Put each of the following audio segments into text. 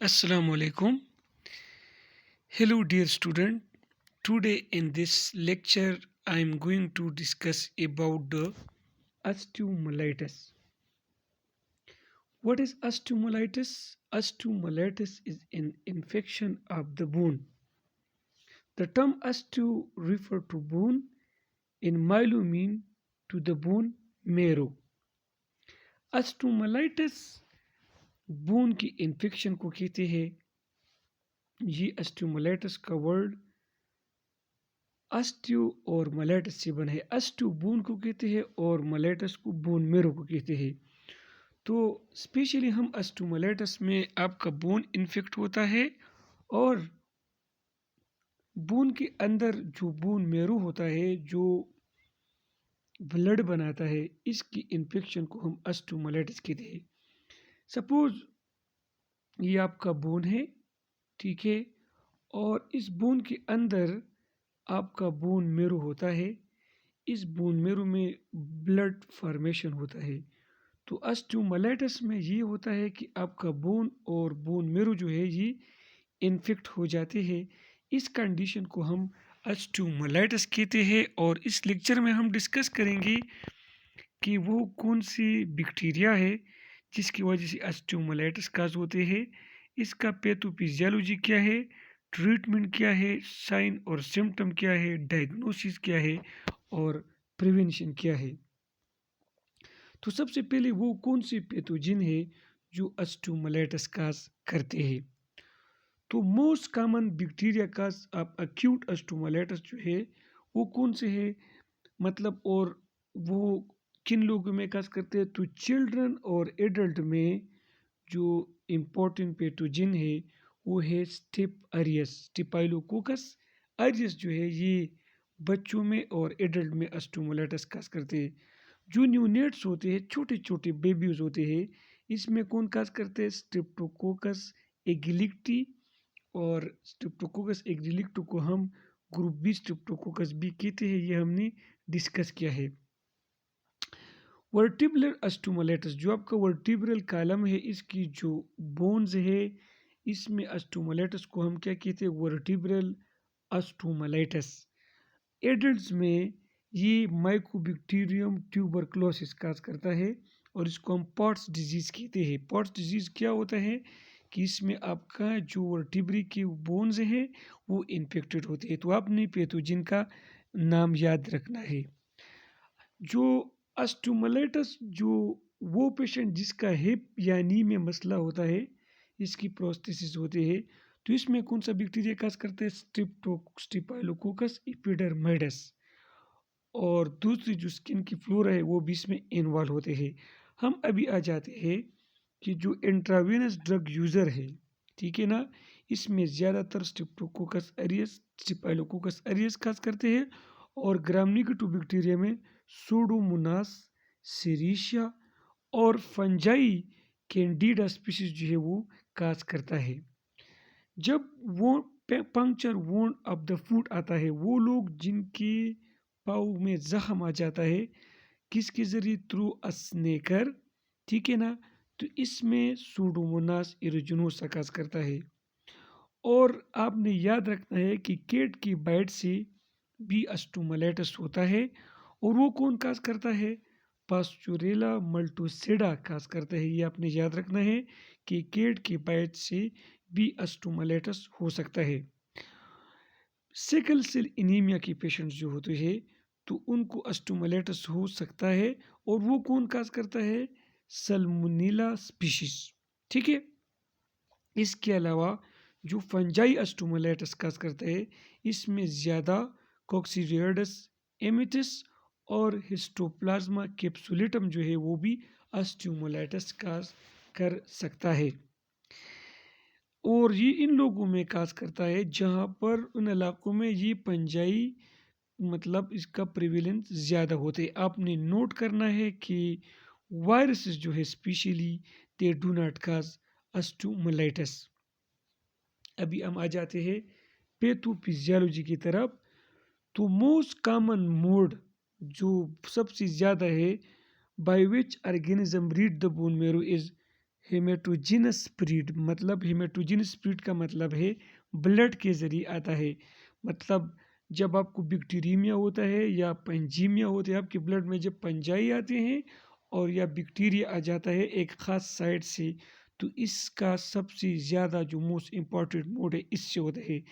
Assalamu alaikum. Hello, dear student. Today in this lecture, I am going to discuss about the osteomyelitis. What is osteomyelitis? Osteomyelitis is an infection of the bone. The term osteo refer to bone in myelo mean to the bone marrow. Osteomyelitis bone की infection को कहते हैं। ये osteomyelitis का word अस्टियो और मलेटस से बना है। अस्टियो बोन को कहते हैं और मलेटस को बोन मेरो को कहते हैं। तो स्पेशली हम अस्टियोमाइलिटिस में आपका बोन इन्फेक्ट होता है और बोन के अंदर जो बोन मेरो होता है, जो ब्लड बनाता है, इसकी इन्फेक्शन को हम अस्टियोमाइलिटिस कहते हैं। सपोज ये आपका बोन है, ठीक है, और इस बोन के अंदर आपका बोन मेरो होता है। इस बोन मेरो में ब्लड फॉर्मेशन होता है। तो ऑस्टियोमाइलिटिस में ये होता है कि आपका बोन और बोन मेरो जो है ये इन्फेक्ट हो जाते हैं। इस कंडीशन को हम ऑस्टियोमाइलिटिस कहते हैं और इस लेक्चर में हम डिस्कस करेंगे कि वो कौन सी बैक्टीरिया है जिसकी वजह से ऑस्टियोमाइलिटिस काज होते हैं, इसका पैथोफिजियोलॉजी क्या है, ट्रीटमेंट क्या है, साइन और सिम्टम क्या है, डायग्नोसिस क्या है और प्रिवेंशन क्या है। तो सबसे पहले वो कौन सी पैथोजन है जो ऑस्टियोमाइलिटिस काज करते हैं। तो most common bacteria cause of acute osteomyelitis जो है वो कौन से है, मतलब, और वो किन लोगों में काज करते हैं। तो चिल्ड्रन और एडल्ट में जो इम्पोर्टेंट पैथोजन है वो है स्टेप अरियस, स्टेफाइलोकोकस अरियस जो है ये बच्चों में और एडल्ट में ऑस्टियोमाइलिटिस काज करते हैं। जो न्यूनेट्स होते हैं, छोटे छोटे बेबीज होते हैं, इसमें कौन काज करते हैं, स्ट्रेप्टोकोकस एगिलिक्टी। और स्ट्रेप्टोकोकस एगिलिक्टी को हम ग्रुप बी स्ट्रेप्टोकोकस भी कहते हैं, ये हमने डिस्कस किया है। वर्टिब्रल ऑस्टियोमाइलिटिस जो आपका वर्टिब्रल कॉलम है, इसकी जो बोन्स है, इसमें ऑस्टियोमाइलिटिस को हम क्या कहते हैं, वर्टिब्रल ऑस्टियोमाइलिटिस। एडल्ट्स में ये माइकोबैक्टीरियम ट्यूबरक्लोसिस काज करता है और इसको हम पॉट्स डिजीज़ कहते हैं। पॉट्स डिजीज़ क्या होता है कि इसमें आपका जो वर्टिब्री के बोन्स हैं वो इन्फेक्टेड होते हैं। तो आपने पैथोजन का नाम याद रखना है। जो ऑस्टियोमाइलिटिस जो वो पेशेंट जिसका हिप या नी में मसला होता है, इसकी प्रोस्थेसिस होते हैं, तो इसमें कौन सा बैक्टीरिया काज करते हैं, स्टेफाइलोकोकस एपिडर्मिडिस। और दूसरी जो स्किन की फ्लोरा है वो भी इसमें इन्वॉल्व होते हैं। हम अभी आ जाते हैं कि जो इंट्रावेनस ड्रग यूज़र है, ठीक है ना, इसमें ज़्यादातर स्ट्रेप्टोकोकस एरियस, स्टेफाइलोकोकस एरियस खास करते हैं और ग्राम नेगेटिव बैक्टीरिया में सूडोमोनास, सीरीशिया और फंजाई कैंडिडा स्पीशीज जो है वो काज करता है। जब वो पंक्चर वोंड ऑफ द फूट आता है, वो लोग जिनके पाँव में जख्म आ जाता है, किसके ज़रिए, थ्रू अस्नेकर, ठीक है ना, तो इसमें सूडोमोनास एरिजिनोसा काज करता है। और आपने याद रखना है कि केट की बाइट से भी ऑस्टियोमाइलिटिस होता है और वो कौन काज करता है, पास्चुरेला मल्टोसेडा काज करता है। ये आपने याद रखना है कि केट की बाइट से भी ऑस्टियोमाइलिटिस हो सकता है। सिकल सेल एनीमिया के पेशेंट्स जो होते हैं तो उनको ऑस्टियोमाइलिटिस हो सकता है और वो कौन काज करता है, सल्मोनेला स्पीशीज, ठीक है। इसके अलावा जो फंजाई ऑस्टियोमाइलिटिस काज करता है, इसमें ज़्यादा कॉक्सीरियोइड्स एमिटिस और हिस्टोप्लाज्मा कैप्सुलेटम जो है वो भी ऑस्टियोमाइलिटिस काज कर सकता है। और ये इन लोगों में काज करता है जहाँ पर उन इलाकों में ये पंजाई, मतलब इसका प्रिवेलेंस ज़्यादा होते हैं। आपने नोट करना है कि वायरसेस जो है specially they do not cause osteomyelitis. अभी हम आ जाते हैं पैथोफिजियोलॉजी की तरफ। तो मोस्ट कॉमन मोड जो सबसे ज़्यादा है by which organism reached the bone marrow is haematogenous spread मतलब हेमेटोजिनस स्प्रीड का मतलब है ब्लड के ज़रिए आता है। मतलब जब आपको बैक्टीरियमिया होता है या पंजीमिया होता है आपके ब्लड में, जब पंजाई आते हैं और या बैक्टीरिया आ जाता है एक ख़ास साइड से, तो इसका सबसे ज़्यादा जो मोस्ट इम्पॉर्टेंट मोड है इससे होता है।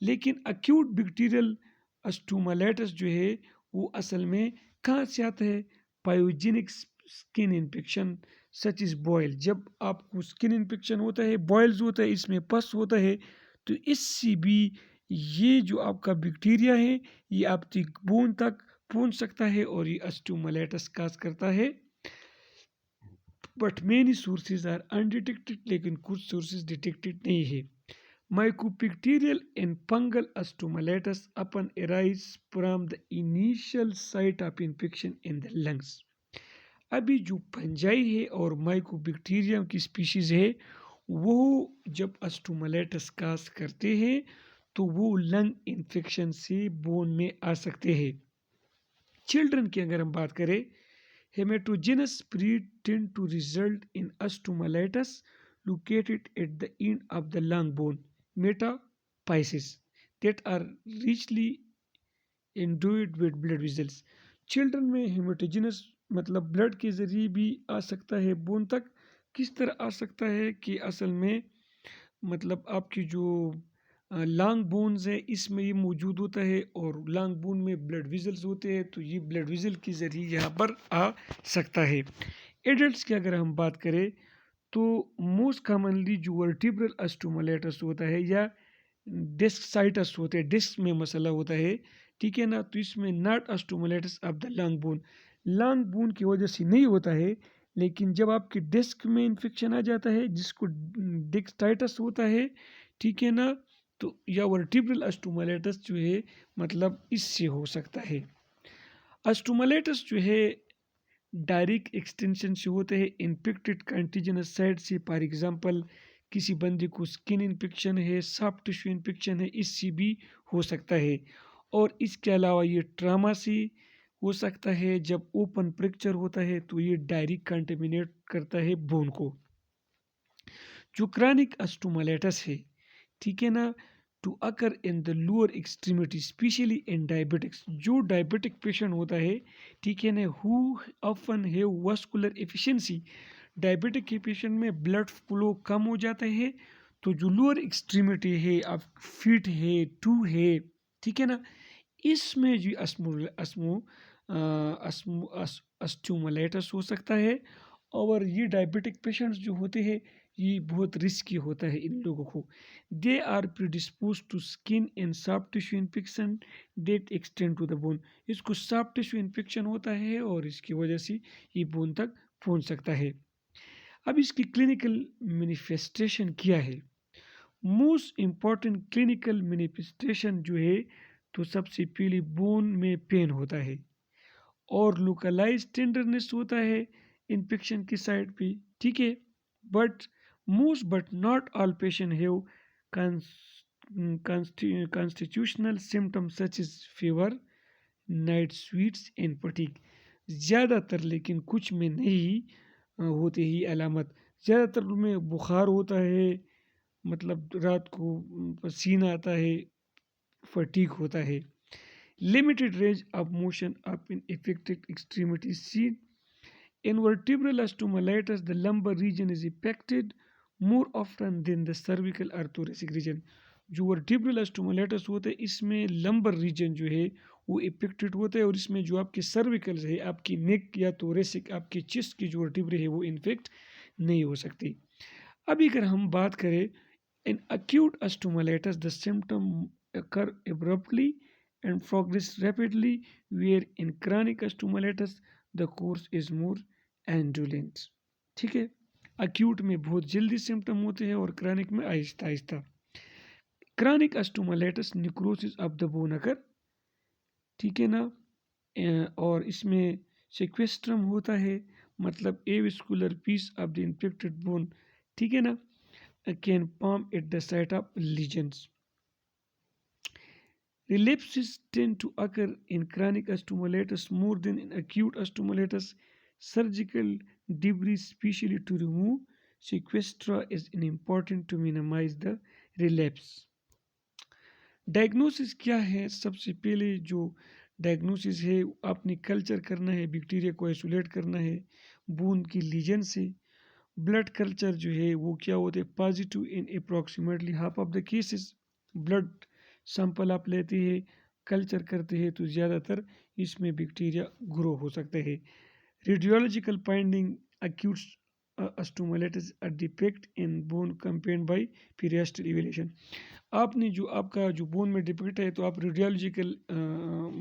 लेकिन अक्यूट बैक्टीरियल स्टोमालाइटिस जो है वो असल में कहाँ से आता है? Pyogenic skin infection such is boil. जब आपको स्किन इन्फेक्शन होता है, बॉयल्स होता है, इसमें पस होता है, तो इससे भी ये जो आपका बैक्टीरिया है ये आपकी बोन तक पहुंच सकता है और ये स्टोमालाइटिस काज करता है। But many sources are undetected, लेकिन कुछ सोर्सेज डिटेक्टेड नहीं है। Mycobacterial and fungal stomatitis often arise from the initial site of infection in the lungs. अभी जो फंजाई है और माइकोबैक्टीरियम की स्पीशीज है वो जब स्टोमालाइटिस काज करते हैं तो वो लंग इन्फेक्शन से बोन में आ सकते हैं। चिल्ड्रन की अगर हम बात करें, hematogenous spread tend to result in stomatitis located at the end of the lung bone metaphyses that are richly endued with blood vessels। Children में हेमेटोजिनस मतलब ब्लड के जरिए भी आ सकता है बोन तक। किस तरह आ सकता है कि असल में मतलब आपकी जो लॉन्ग बोन्स है इसमें ये मौजूद होता है और लॉन्ग बोन में ब्लड विजल्स होते हैं, तो ये ब्लड विजल के ज़रिए यहाँ पर आ सकता है। एडल्ट्स की अगर हम बात करें तो मोस्ट कॉमनली जो वर्टिब्रल स्टोमालाइटिस होता है या डिस्क साइटस होते हैं, डिस्क में मसला होता है, ठीक है ना, तो इसमें not osteomyelitis of the long bone की वजह से नहीं होता है। लेकिन जब आपके डिस्क में इन्फेक्शन आ जाता है जिसको डिस्कटाइटिस होता है, ठीक है ना, तो या वर्टिब्रल स्टोमालाइटिस जो है मतलब इससे हो सकता है। स्टोमालाइटिस जो है डायरेक्ट एक्सटेंशन से होते हैं इन्फेक्टेड कंटीजेनस साइड से। फॉर एग्जांपल किसी बंदे को स्किन इन्फेक्शन है, सॉफ्ट टिश्यू इन्फेक्शन है, इससे भी हो सकता है। और इसके अलावा ये ट्रामा से हो सकता है। जब ओपन फ्रैक्चर होता है तो ये डायरेक्ट कंटेमिनेट करता है बोन को। जो क्रॉनिक स्टोमालाइटिस है, ठीक है ना, to occur in the lower extremity specially in diabetics. जो डायबिटिक पेशेंट होता है, ठीक है ना, who often have vascular efficiency. Diabetic के पेशेंट में ब्लड फ्लो कम हो जाता है, तो जो लोअर एक्सट्रीमिटी है, आप फीट है, टू है, ठीक है ना, इसमें जो अस्टोमालाइटिस हो सकता है। और ये डायबिटिक पेशेंट्स जो होते हैं ये बहुत रिस्की होता है इन लोगों को। They are predispose to skin and soft tissue infection that extend to the bone. इसको सॉफ्ट टिश्यू इन्फेक्शन होता है और इसकी वजह से ये बोन तक पहुंच सकता है। अब इसकी क्लिनिकल मैनिफेस्टेशन क्या है? मोस्ट इम्पॉर्टेंट क्लिनिकल मैनिफेस्टेशन जो है, तो सबसे पहले बोन में पेन होता है और लोकलाइज टेंडरनेस होता है इन्फेक्शन की साइड पे, ठीक है। But most but not all patient have constitutional symptoms such is fever, night sweets and fatigue. ज़्यादातर लेकिन कुछ में नहीं होती ही अलामत। ज़्यादातर में बुखार होता है, मतलब रात को पसीना आता है, फटीग होता है। Limited range of motion of in affected extremities seen in vertebral stomatitis. The lumbar region is affected more often than the cervical or thoracic region। जो वर्टिब्रल स्टोमालाइटिस होता है इसमें लंबर रीजन जो है वो इफेक्टेड होता है और इसमें जो आपके सर्विकल है, आपकी नेक या थोरेसिक, आपके चेस्ट की जो वर्टिब्रे है वो इन्फेक्ट नहीं हो सकती। अभी अगर हम बात करें इन acute stomatitis, the symptom occur abruptly and progress rapidly, where in chronic stomatitis the course is more indolent। ठीक है, acute में बहुत जल्दी सिम्टम होते हैं और chronic में Aahista Aahista. chronic stomatitis necrosis of the bone अगर, ठीक है ना, और इसमें सेक्वेस्ट्रम होता है, मतलब avascular piece of the infected bone, ठीक है ना, can form at the site of lesions। Relapses tend to occur in chronic stomatitis more than in acute stomatitis. Surgical debris, especially to remove sequestra is important to minimize the relapse. Diagnosis क्या है? सबसे पहले जो diagnosis है, आपने culture करना है, bacteria को आइसोलेट करना है बूंद की लीजन से। ब्लड कल्चर जो है वो क्या होते हैं? Positive in approximately half of the cases. Blood sample आप लेते हैं, कल्चर करते हैं, तो ज़्यादातर इसमें बैक्टीरिया ग्रो हो सकते हैं। Radiological finding acute stomatitis a defect in bone accompanied by periosteal evaluation। आपने जो आपका जो बोन में डिफेक्ट है, तो आप रेडियोलॉजिकल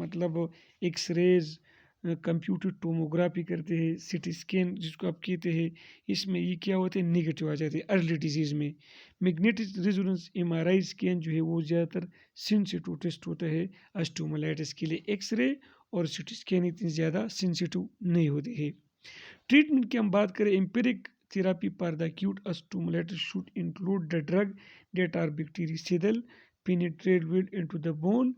मतलब एक्सरेज, कंप्यूटर टोमोग्राफी करते हैं, सिटी स्कैन जिसको आप कहते हैं, इसमें ये क्या होते हैं? निगेटिव आ जाते हैं अर्ली डिजीज़ में। मैग्नेटिक रेजोनेंस एमआरआई स्कैन जो है वो ज़्यादातर सेंसिटिव टेस्ट होता है अस्टोमलाइटिस के लिए। एक्सरे और सिटी स्कैन इतनी ज़्यादा सेंसिटिव नहीं होते हैं। ट्रीटमेंट की हम बात करें, एम्पिरिक therapy for the acute stomatitis should include the drug that are bactericidal, penetrate well into the bone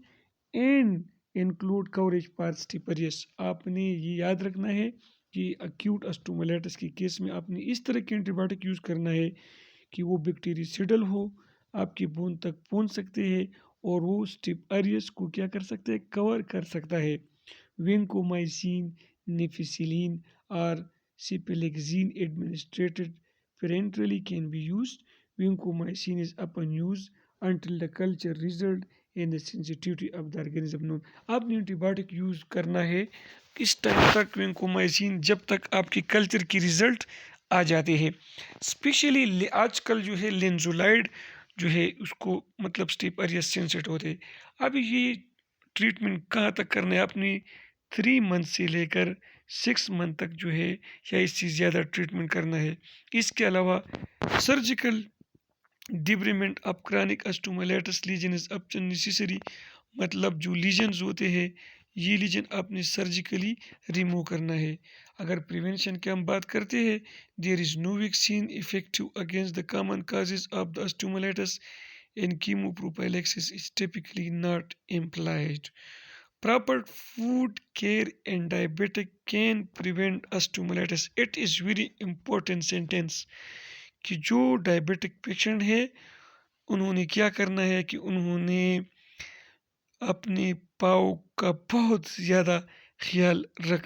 and include coverage for stipperius। आपने ये याद रखना है कि acute stomatitis के केस में आपने इस तरह के एंटीबायोटिक यूज़ करना है कि वो बैक्टीरियासिडल हो, आपकी बोन तक पहुंच सकते हैं और वो स्टिपरियस को क्या कर सकते हैं? कवर कर सकता है। विंकोमाइसिन, नेफिसिलिन और cipralexin administered parenterally can be used. Vancomycin is upon use until the culture result in the sensitivity of the organism known। आपने एंटीबायोटिक यूज़ करना है किस टाइम तक? वेंकोमाइसिन जब तक आपकी कल्चर की रिजल्ट आ जाते हैं। स्पेशली आजकल जो है लेंजुलाइड जो है उसको मतलब स्टेप एरिया सेंसिटिव होते हैं। अब ये ट्रीटमेंट कहाँ तक करना है? अपनी 3 मंथ से लेकर 6 मंथ तक जो है या इससे ज़्यादा ट्रीटमेंट करना है। इसके अलावा surgical debridement of chronic osteomyelitis lesion is up necessary. मतलब जो लीजन्स होते हैं, ये लीजन आपने सर्जिकली रिमूव करना है। अगर प्रिवेंशन की हम बात करते हैं, there is no vaccine effective against the common causes of the stomatitis and chemoprophylaxis is typically not employed. Proper food care and diabetic can prevent stomatitis। It is very important sentence कि जो diabetic patient है उन्होंने क्या करना है कि उन्होंने अपने पाव का बहुत ज़्यादा ख्याल रखना